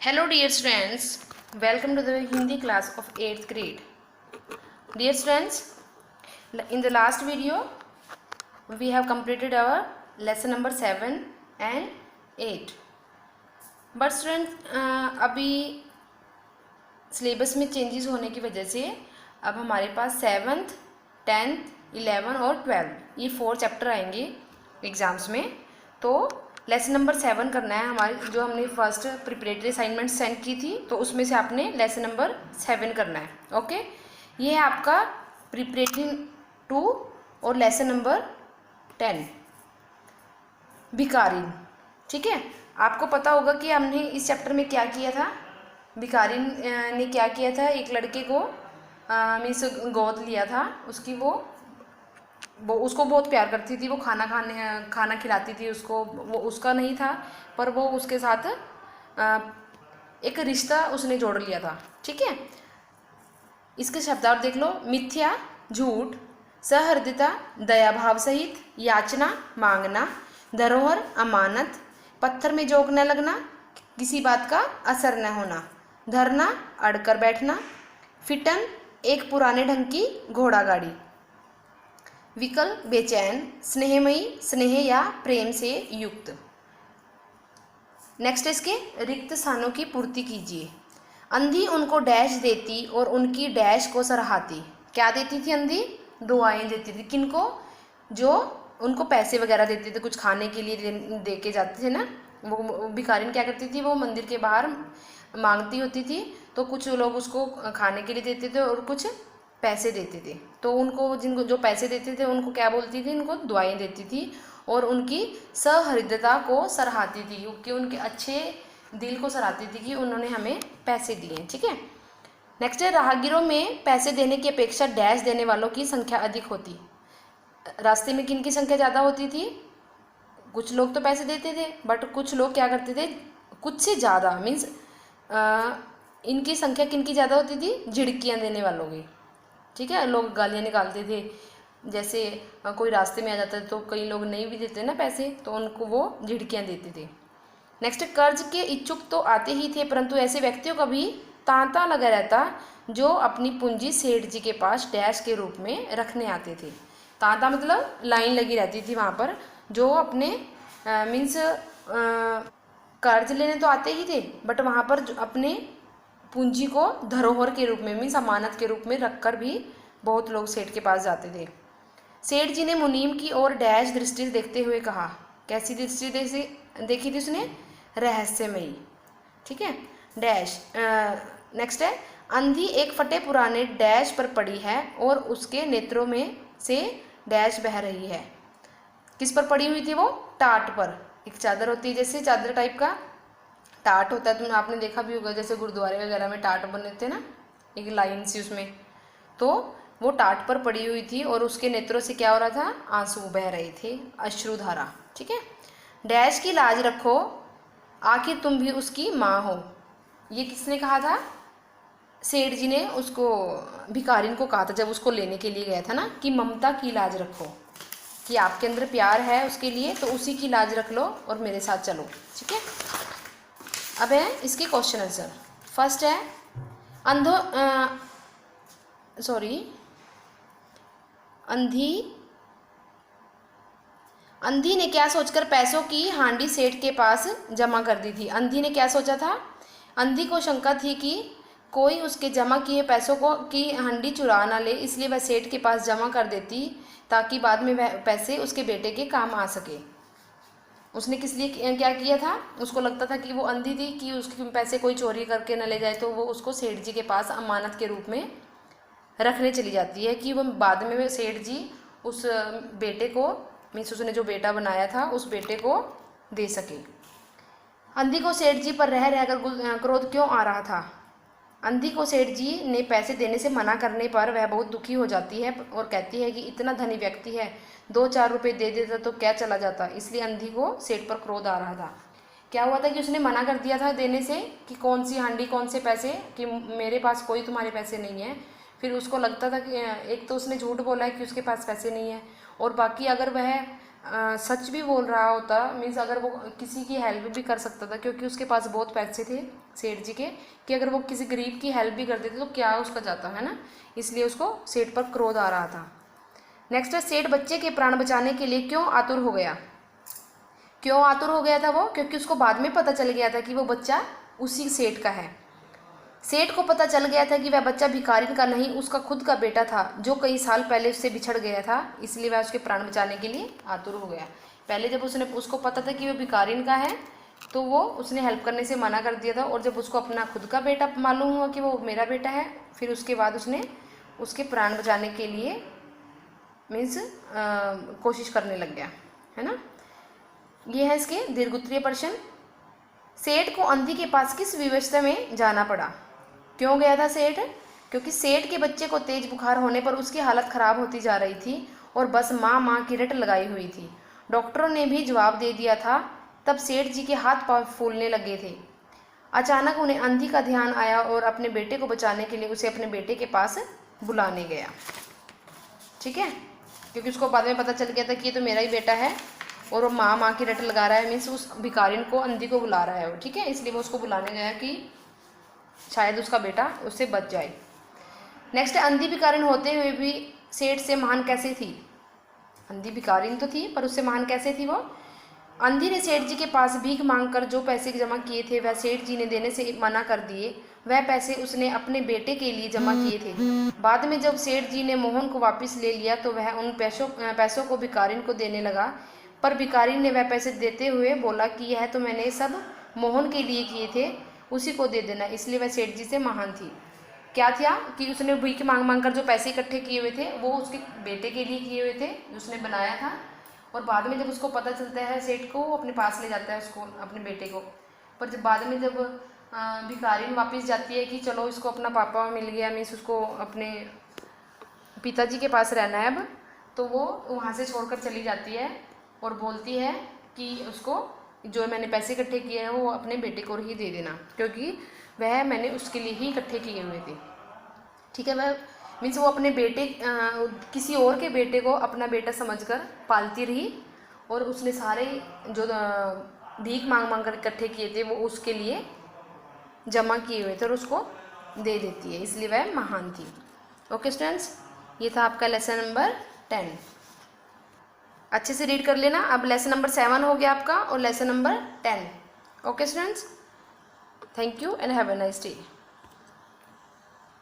Hello dear students, welcome to the Hindi class of 8th grade. Dear students, in the last video we have completed our lesson number 7 and 8. But students अभी syllabus में changes होने की वजह से अब हमारे पास 7th, 10th, 11 और 12 ये 4 चैप्टर आएंगे एग्ज़ाम्स में। तो लेसन नंबर 7 करना है हमारी, जो हमने फर्स्ट प्रिपरेटरी असाइनमेंट सेंड की थी तो उसमें से आपने लेसन नंबर 7 करना है। ओके, ये है आपका प्रिपरेटरी 2 और लेसन नंबर 10 भिखारिन। ठीक है, आपको पता होगा कि हमने इस चैप्टर में क्या किया था। भिखारिन ने क्या किया था, एक लड़के को मीन्स गोद लिया था उसकी, वो उसको बहुत प्यार करती थी, वो खाना खिलाती थी उसको, वो उसका नहीं था पर वो उसके साथ एक रिश्ता उसने जोड़ लिया था। ठीक है, इसके शब्दार्थ देख लो। मिथ्या झूठ, सहृदयता दया भाव सहित, याचना मांगना, धरोहर अमानत, पत्थर में जोक न लगना, किसी बात का असर न होना, धरना अड़कर बैठना, फिटन एक पुराने ढंग की घोड़ा गाड़ी, विकल बेचैन, स्नेहमयी स्नेह या प्रेम से युक्त। नेक्स्ट इसके रिक्त स्थानों की पूर्ति कीजिए। अंधी उनको डैश देती और उनकी डैश को सराहती। क्या देती थी अंधी? दुआएं देती थी। किनको? जो उनको पैसे वगैरह देते थे, कुछ खाने के लिए दे के जाते थे ना। वो भिखारिन क्या करती थी, वो मंदिर के बाहर मांगती होती थी तो कुछ लोग उसको खाने के लिए देते थे और कुछ पैसे देते थे। तो उनको जिनको जो पैसे देते थे उनको क्या बोलती थी? उनको दुआएं देती थी और उनकी सहृदयता को सराहती थी, क्योंकि उनके अच्छे दिल को सराहती थी कि उन्होंने हमें पैसे दिए। ठीक है, नेक्स्ट है राहगीरों में पैसे देने की अपेक्षा डैश देने वालों की संख्या अधिक होती। रास्ते में किन की संख्या ज़्यादा होती थी? कुछ लोग तो पैसे देते थे बट कुछ लोग क्या करते थे, कुछ से ज़्यादा मीन्स इनकी संख्या किन की ज़्यादा होती थी? झिड़कियाँ देने वालों की। ठीक है, लोग गालियाँ निकालते थे, जैसे कोई रास्ते में आ जाता है तो कई लोग नहीं भी देते ना पैसे, तो उनको वो झिड़कियाँ देते थे। नेक्स्ट, कर्ज के इच्छुक तो आते ही थे परंतु ऐसे व्यक्तियों का भी तांता लगा रहता जो अपनी पूंजी सेठ जी के पास डैश के रूप में रखने आते थे। तांता मतलब लाइन लगी रहती थी वहाँ पर, जो अपने मीन्स कर्ज लेने तो आते ही थे बट वहाँ पर अपने पूंजी को धरोहर के रूप में मीन्स अमानत के रूप में रखकर भी बहुत लोग सेठ के पास जाते थे। सेठ जी ने मुनीम की ओर डैश दृष्टि से देखते हुए कहा। कैसी दृष्टि देखी थी उसने? रहस्यमयी। ठीक है, डैश। नेक्स्ट है अंधी एक फटे पुराने डैश पर पड़ी है और उसके नेत्रों में से डैश बह रही है। किस पर पड़ी हुई थी वो? टाट पर। एक चादर होती है, जैसे चादर टाइप का टाट होता है, तुमने आपने देखा भी होगा, जैसे गुरुद्वारे वगैरह में टाट बने थे ना, एक लाइन सी उसमें, तो वो टाट पर पड़ी हुई थी और उसके नेत्रों से क्या हो रहा था? आंसू बह रहे थे, अश्रुधारा। ठीक है, डैश की लाज रखो आखिर तुम भी उसकी माँ हो। ये किसने कहा था? सेठ जी ने उसको भिखारिन को कहा था जब उसको लेने के लिए गया था ना, कि ममता की लाज रखो, कि आपके अंदर प्यार है उसके लिए तो उसी की लाज रख लो और मेरे साथ चलो। ठीक है, अब है इसके क्वेश्चन आंसर। फर्स्ट है अंधी ने क्या सोचकर पैसों की हांडी सेठ के पास जमा कर दी थी। अंधी ने क्या सोचा था? अंधी को शंका थी कि कोई उसके जमा किए पैसों को की हांडी चुरा ना ले, इसलिए वह सेठ के पास जमा कर देती ताकि बाद में वह पैसे उसके बेटे के काम आ सके। उसने किस लिए क्या किया था? उसको लगता था कि वो अंधी थी कि उसके पैसे कोई चोरी करके न ले जाए, तो वो उसको सेठ जी के पास अमानत के रूप में रखने चली जाती है कि वो बाद में सेठ जी उस बेटे को मीन्स उसने जो बेटा बनाया था उस बेटे को दे सके। अंधी को सेठ जी पर रह रहकर क्रोध क्यों आ रहा था? अंधी को सेठ जी ने पैसे देने से मना करने पर वह बहुत दुखी हो जाती है और कहती है कि इतना धनी व्यक्ति है, 2-4 रुपये दे देता तो क्या चला जाता। इसलिए अंधी को सेठ पर क्रोध आ रहा था। क्या हुआ था कि उसने मना कर दिया था देने से, कि कौन सी हांडी कौन से पैसे, कि मेरे पास कोई तुम्हारे पैसे नहीं है। फिर उसको लगता था कि एक तो उसने झूठ बोला है कि उसके पास पैसे नहीं है, और बाकी अगर वह सच भी बोल रहा होता, मीन्स अगर वो किसी की हेल्प भी कर सकता था, क्योंकि उसके पास बहुत पैसे थे सेठ जी के, कि अगर वो किसी गरीब की हेल्प भी कर देते तो क्या उसका जाता, है ना। इसलिए उसको सेठ पर क्रोध आ रहा था। नेक्स्ट है, सेठ बच्चे के प्राण बचाने के लिए क्यों आतुर हो गया। क्यों आतुर हो गया था वो, क्योंकि उसको बाद में पता चल गया था कि वो बच्चा उसी सेठ का है। सेठ को पता चल गया था कि वह बच्चा भिखारिन का नहीं, उसका खुद का बेटा था, जो कई साल पहले उससे बिछड़ गया था, इसलिए वह उसके प्राण बचाने के लिए आतुर हो गया। पहले जब उसको पता था कि वह भिखारिन का है, तो वो उसने हेल्प करने से मना कर दिया था, और जब उसको अपना खुद का बेटा मालूम हुआ कि वो मेरा बेटा है, फिर उसके बाद उसने उसके प्राण बचाने के लिए मीन्स कोशिश करने लग गया, है ना। ये है इसके दीर्घोत्तरीय प्रश्न। सेठ को अंधी के पास किस विवशता में जाना पड़ा। क्यों गया था सेठ, क्योंकि सेठ के बच्चे को तेज बुखार होने पर उसकी हालत खराब होती जा रही थी और बस माँ माँ की रट लगाई हुई थी। डॉक्टरों ने भी जवाब दे दिया था। तब सेठ जी के हाथ पांव फूलने लगे थे। अचानक उन्हें अंधी का ध्यान आया और अपने बेटे को बचाने के लिए उसे अपने बेटे के पास बुलाने गया। ठीक है, क्योंकि उसको बाद में पता चल गया था कि ये तो मेरा ही बेटा है और वो माँ माँ की रट लगा रहा है, मीन्स उस भिखारिन को, अंधी को बुला रहा है वो। ठीक है, इसलिए वो उसको बुलाने गया कि शायद उसका बेटा उससे बच जाए। नेक्स्ट, अंधी भिखारिन होते हुए भी सेठ से महान कैसे थी। अंधी भिखारिन तो थी पर उससे महान कैसे थी वो। अंधी ने सेठ जी के पास भीख मांगकर जो पैसे जमा किए थे वह सेठ जी ने देने से मना कर दिए। वह पैसे उसने अपने बेटे के लिए जमा किए थे। बाद में जब सेठ जी ने मोहन को वापस ले लिया तो वह उन पैसों को भिखारिन को देने लगा, पर भिखारिन ने वह पैसे देते हुए बोला कि यह तो मैंने सब मोहन के लिए किए थे, उसी को दे देना। इसलिए वह सेठ जी से महान थी। क्या था कि उसने भीख मांग मांग कर जो पैसे इकट्ठे किए हुए थे वो उसके बेटे के लिए किए हुए थे, जो उसने बनाया था, और बाद में जब उसको पता चलता है सेठ को, वो अपने पास ले जाता है उसको, अपने बेटे को। पर जब बाद में जब भिखारिन वापस जाती है कि चलो इसको अपना पापा मिल गया, मीन्स उसको अपने पिताजी के पास रहना है अब, तो वो वहाँ से छोड़कर चली जाती है और बोलती है कि उसको जो मैंने पैसे इकट्ठे किए हैं वो अपने बेटे को ही दे देना, क्योंकि वह मैंने उसके लिए ही इकट्ठे किए हुए थे। ठीक है, वह मीन्स वो अपने बेटे किसी और के बेटे को अपना बेटा समझकर पालती रही, और उसने सारे जो भीख मांग मांग कर इकट्ठे किए थे वो उसके लिए जमा किए हुए थे और उसको दे देती है, इसलिए वह महान थी। ओके स्टूडेंट्स, ये था आपका लेसन नंबर 10। अच्छे से रीड कर लेना। अब लेसन नंबर 7 हो गया आपका और lesson number 10। Okay students, thank you and have a nice day.